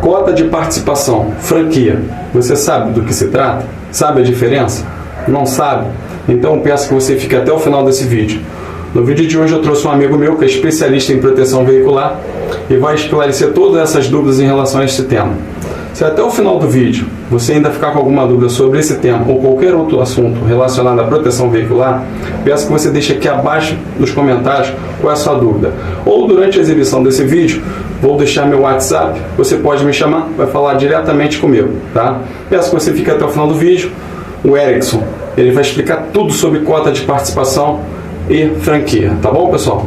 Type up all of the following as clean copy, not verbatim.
Cota de participação, franquia. Você sabe do que se trata? Sabe a diferença? Não sabe? Então peço que você fique até o final desse vídeo. No vídeo de hoje eu trouxe um amigo meu que é especialista em proteção veicular e vai esclarecer todas essas dúvidas em relação a esse tema. Se até o final do vídeo você ainda ficar com alguma dúvida sobre esse tema ou qualquer outro assunto relacionado à proteção veicular, peço que você deixe aqui abaixo nos comentários qual é a sua dúvida. Ou durante a exibição desse vídeo, vou deixar meu WhatsApp, você pode me chamar, vai falar diretamente comigo, tá? Peço que você fique até o final do vídeo. O Erickson, ele vai explicar tudo sobre cota de participação e franquia, tá bom, pessoal?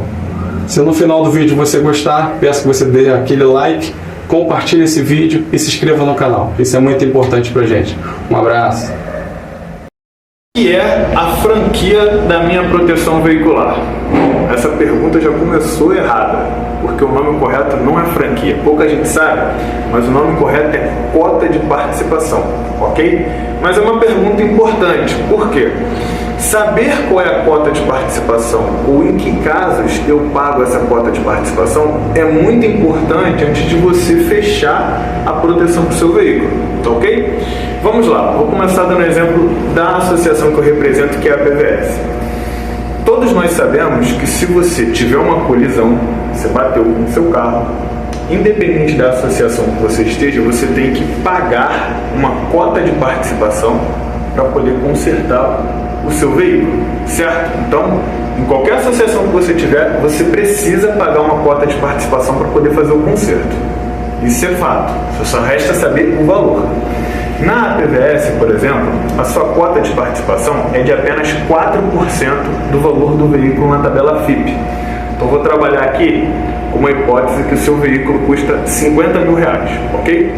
Se no final do vídeo você gostar, peço que você dê aquele like, compartilhe esse vídeo e se inscreva no canal. Isso é muito importante pra gente. Um abraço. O que é a franquia da minha proteção veicular? Essa pergunta já começou errada, porque o nome correto não é franquia. Pouca gente sabe, mas o nome correto é cota de participação, ok? Mas é uma pergunta importante, por quê? Saber qual é a cota de participação ou em que casos eu pago essa cota de participação é muito importante antes de você fechar a proteção do seu veículo, tá ok? Vamos lá, vou começar dando exemplo da associação que eu represento, que é a PVS. Todos nós sabemos que se você tiver uma colisão, você bateu com o seu carro, independente da associação que você esteja, você tem que pagar uma cota de participação para poder consertar o seu veículo, certo? Então, em qualquer associação que você tiver, você precisa pagar uma cota de participação para poder fazer o conserto. Isso é fato, só resta saber o valor. Na PVS, por exemplo, a sua cota de participação é de apenas 4% do valor do veículo na tabela FIPE. Então vou trabalhar aqui com uma hipótese que o seu veículo custa 50 mil reais, ok?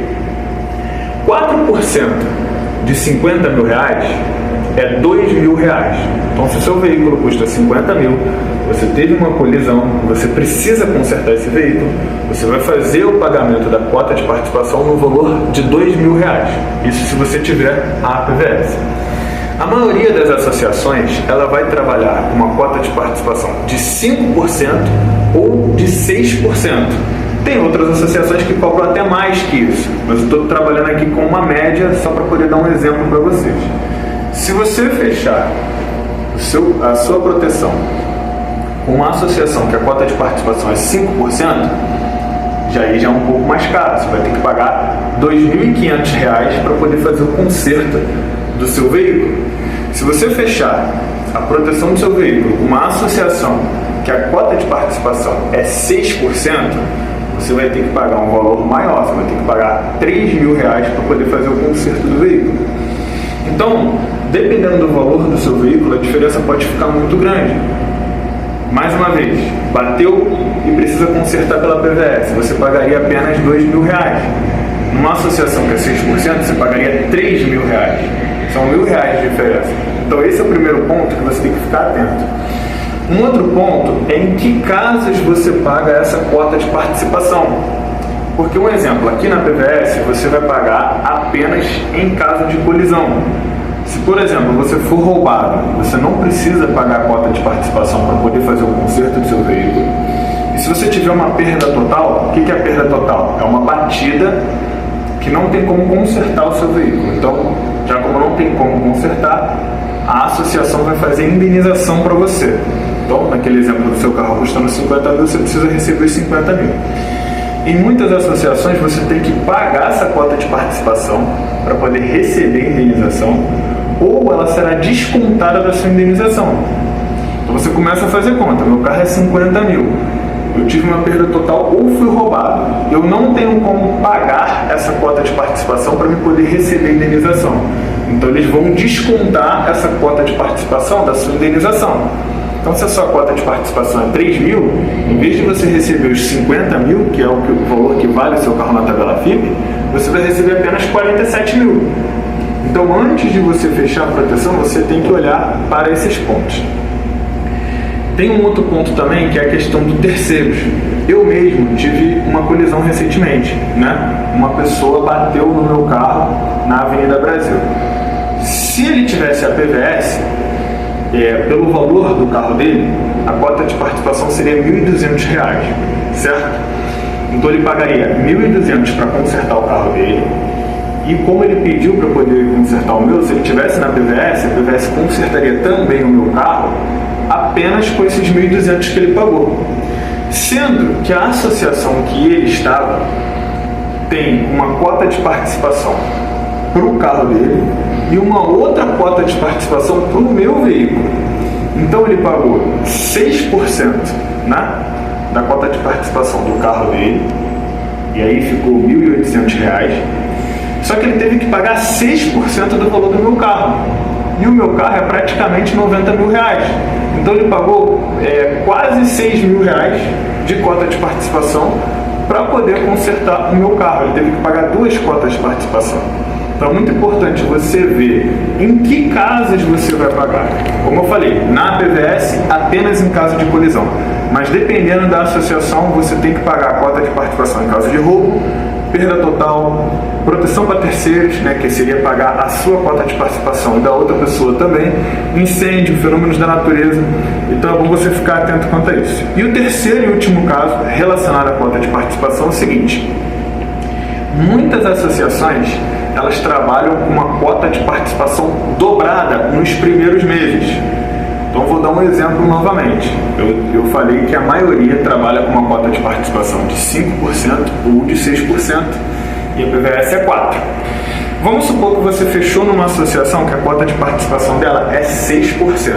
4% de 50 mil reais é 2 mil reais. Então se o seu veículo custa 50 mil, você teve uma colisão, você precisa consertar esse veículo, você vai fazer o pagamento da cota de participação no valor de 2 mil reais. Isso se você tiver a PVS. A maioria das associações, ela vai trabalhar com uma cota de participação de 5% ou de 6%. Tem outras associações que cobram até mais que isso, mas eu estou trabalhando aqui com uma média só para poder dar um exemplo para vocês. Se você fechar a sua proteção com uma associação que a cota de participação é 5%, já é um pouco mais caro. Você vai ter que pagar R$ 2.500 para poder fazer o conserto do seu veículo. Se você fechar a proteção do seu veículo com uma associação que a cota de participação é 6%, você vai ter que pagar um valor maior. Você vai ter que pagar R$ 3 mil para poder fazer o conserto do veículo. Então, dependendo do valor do seu veículo, a diferença pode ficar muito grande. Mais uma vez, bateu e precisa consertar pela PVS, você pagaria apenas R$ 2 mil. Numa associação que é 6%, você pagaria R$ 3 mil. São R$ 1.000 de diferença. Então esse é o primeiro ponto que você tem que ficar atento. Um outro ponto é em que casos você paga essa cota de participação. Porque um exemplo, aqui na PVS você vai pagar apenas em caso de colisão. Se, por exemplo, você for roubado, você não precisa pagar a cota de participação para poder fazer o conserto do seu veículo. E se você tiver uma perda total, o que é a perda total? É uma batida que não tem como consertar o seu veículo. Então, já como não tem como consertar, a associação vai fazer indenização para você. Então, naquele exemplo do seu carro custando 50 mil, você precisa receber os 50 mil. Em muitas associações você tem que pagar essa cota de participação para poder receber a indenização, ou ela será descontada da sua indenização. Então você começa a fazer conta, meu carro é 50 mil, eu tive uma perda total ou fui roubado, eu não tenho como pagar essa cota de participação para me poder receber a indenização. Então eles vão descontar essa cota de participação da sua indenização. Então, se a sua cota de participação é 3 mil, em vez de você receber os 50 mil, que é o valor que vale o seu carro na tabela FIPE, você vai receber apenas 47 mil. Então, antes de você fechar a proteção, você tem que olhar para esses pontos. Tem um outro ponto também, que é a questão do terceiros. Eu mesmo tive uma colisão recentemente, né? Uma pessoa bateu no meu carro na Avenida Brasil. Se ele tivesse a PVS, pelo valor do carro dele, a cota de participação seria R$ 1.200, certo? Então ele pagaria 1.200 para consertar o carro dele. E como ele pediu para poder consertar o meu, se ele tivesse na PVS, a PVS consertaria também o meu carro apenas com esses 1.200 que ele pagou. Sendo que a associação que ele estava tem uma cota de participação para o carro dele e uma outra cota de participação para o meu veículo. Então ele pagou 6%, né, da cota de participação do carro dele, e aí ficou R$ 1.800. Só que ele teve que pagar 6% do valor do meu carro. E o meu carro é praticamente R$ 90 mil. Então ele pagou quase R$ 6 mil de cota de participação para poder consertar o meu carro. Ele teve que pagar 2 cotas de participação. Então é muito importante você ver em que casos você vai pagar. Como eu falei, na PVS apenas em caso de colisão. Mas dependendo da associação, você tem que pagar a cota de participação em caso de roubo, perda total, proteção para terceiros, né, que seria pagar a sua cota de participação e da outra pessoa também, incêndio, fenômenos da natureza. Então é bom você ficar atento quanto a isso. E o terceiro e último caso relacionado à cota de participação é o seguinte: muitas associações elas trabalham com uma cota de participação dobrada nos primeiros meses. Então vou dar um exemplo novamente. Eu falei que a maioria trabalha com uma cota de participação de 5% ou de 6% e a PVS é 4%. Vamos supor que você fechou numa associação que a cota de participação dela é 6%.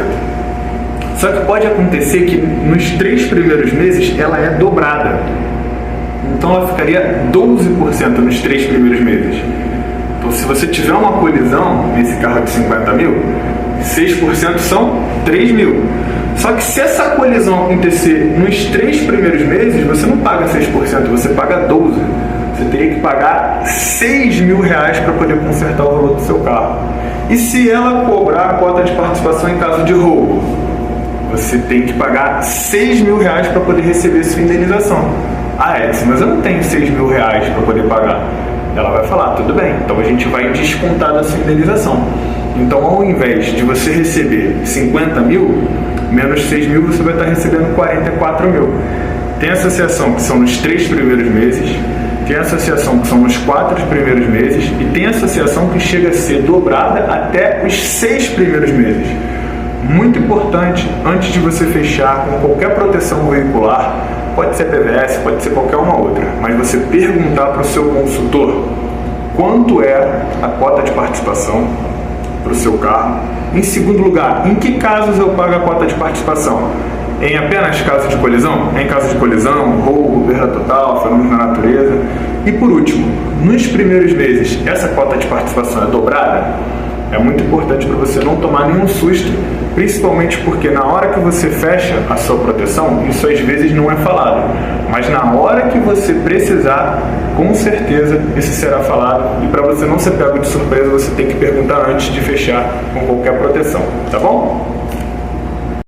Só que pode acontecer que nos 3 primeiros meses ela é dobrada. Então ela ficaria 12% nos 3 primeiros meses. Então se você tiver uma colisão nesse carro de 50 mil, 6% são 3 mil. Só que se essa colisão acontecer nos 3 primeiros meses, você não paga 6%, você paga 12%. Você teria que pagar 6 mil reais para poder consertar o valor do seu carro. E se ela cobrar a cota de participação em caso de roubo, você tem que pagar 6 mil reais para poder receber sua indenização. Ah, Edson, mas eu não tenho 6 mil reais para poder pagar. Ela vai falar, tudo bem, então a gente vai descontar da sua indenização. Então, ao invés de você receber 50 mil, menos 6 mil, você vai estar recebendo 44 mil. Tem associação que são nos 3 primeiros meses, tem associação que são nos 4 primeiros meses e tem associação que chega a ser dobrada até os 6 primeiros meses. Muito importante, antes de você fechar com qualquer proteção veicular, pode ser PVS, pode ser qualquer uma outra, mas você perguntar para o seu consultor quanto é a cota de participação para o seu carro. Em segundo lugar, em que casos eu pago a cota de participação? Em apenas caso de colisão? Em caso de colisão, roubo, perda total, fenômenos da natureza. E por último, nos primeiros meses, essa cota de participação é dobrada? É muito importante para você não tomar nenhum susto, principalmente porque na hora que você fecha a sua proteção, isso às vezes não é falado, mas na hora que você precisar, com certeza isso será falado, e para você não ser pego de surpresa, você tem que perguntar antes de fechar com qualquer proteção, tá bom?